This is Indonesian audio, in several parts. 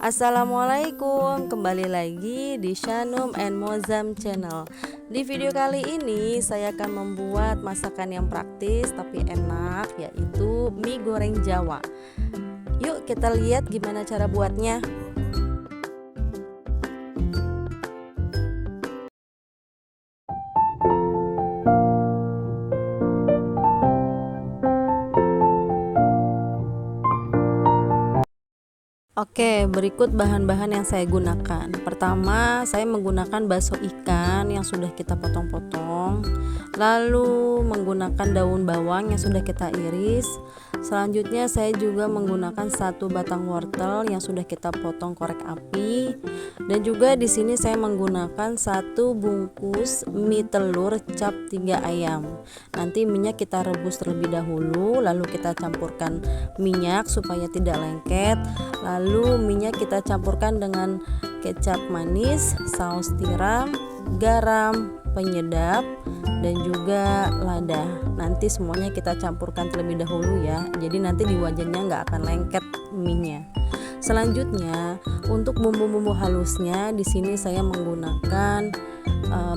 Assalamualaikum, kembali lagi di Shanum and Mozam channel. Di video kali ini saya akan membuat masakan yang praktis tapi enak, yaitu mie goreng Jawa. Yuk kita lihat gimana cara buatnya. Oke, berikut bahan-bahan yang saya gunakan. Pertama, saya menggunakan bakso ikan yang sudah kita potong-potong. Lalu menggunakan daun bawang yang sudah kita iris. Selanjutnya saya juga menggunakan 1 batang wortel yang sudah kita potong korek api. Dan juga di sini saya menggunakan 1 bungkus mie telur cap 3 ayam. Nanti minyak kita rebus terlebih dahulu, lalu kita campurkan minyak supaya tidak lengket. Lalu minyak kita campurkan dengan kecap manis, saus tiram, garam, penyedap, dan juga lada. Nanti semuanya kita campurkan terlebih dahulu ya. Jadi nanti di wajannya nggak akan lengket minyak. Selanjutnya untuk bumbu-bumbu halusnya di sini saya menggunakan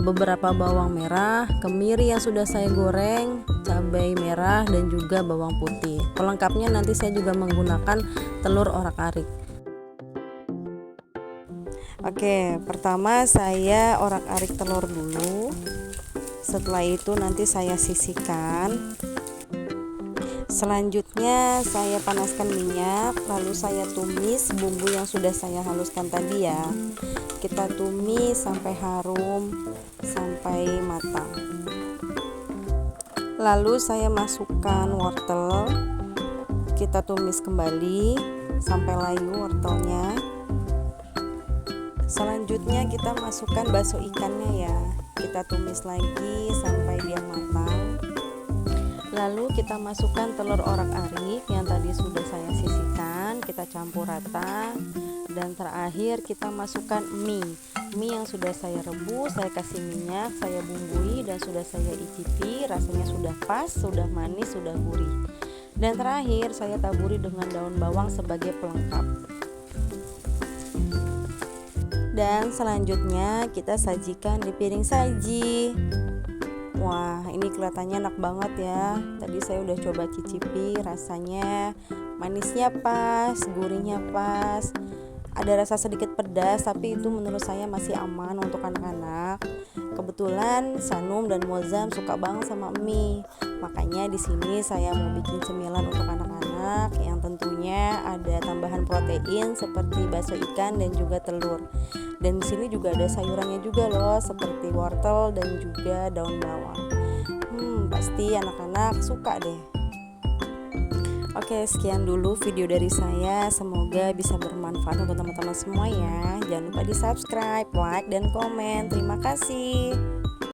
beberapa bawang merah, kemiri yang sudah saya goreng, cabai merah, dan juga bawang putih. Pelengkapnya nanti saya juga menggunakan telur orak-arik. Oke, pertama saya orak-arik telur dulu. Setelah itu nanti saya sisihkan. Selanjutnya saya panaskan minyak, lalu saya tumis bumbu yang sudah saya haluskan tadi ya. Kita tumis sampai harum, sampai matang. Lalu saya masukkan wortel. Kita tumis kembali sampai layu wortelnya. Selanjutnya kita masukkan bakso ikannya ya. Kita tumis lagi sampai dia matang. Lalu kita masukkan telur orak-arik yang tadi sudah saya sisihkan, kita campur rata. Dan terakhir kita masukkan mie yang sudah saya rebus, saya kasih minyak, saya bumbui dan sudah saya icipi, rasanya sudah pas, sudah manis, sudah gurih. Dan terakhir saya taburi dengan daun bawang sebagai pelengkap. Dan selanjutnya kita sajikan di piring saji. Wah, ini kelihatannya enak banget ya. Tadi saya udah coba cicipi, rasanya manisnya pas, gurihnya pas. Ada rasa sedikit pedas, tapi itu menurut saya masih aman untuk anak-anak. Kebetulan Shanum dan Mozam suka banget sama mie. Makanya di sini saya mau bikin cemilan untuk anak-anak yang tentunya ada tambahan protein seperti bakso ikan dan juga telur. Dan di sini juga ada sayurannya juga loh, seperti wortel dan juga daun bawang. Pasti anak-anak suka deh. Oke, sekian dulu video dari saya. Semoga bisa bermanfaat untuk teman-teman semua ya. Jangan lupa di subscribe, like, dan komen. Terima kasih.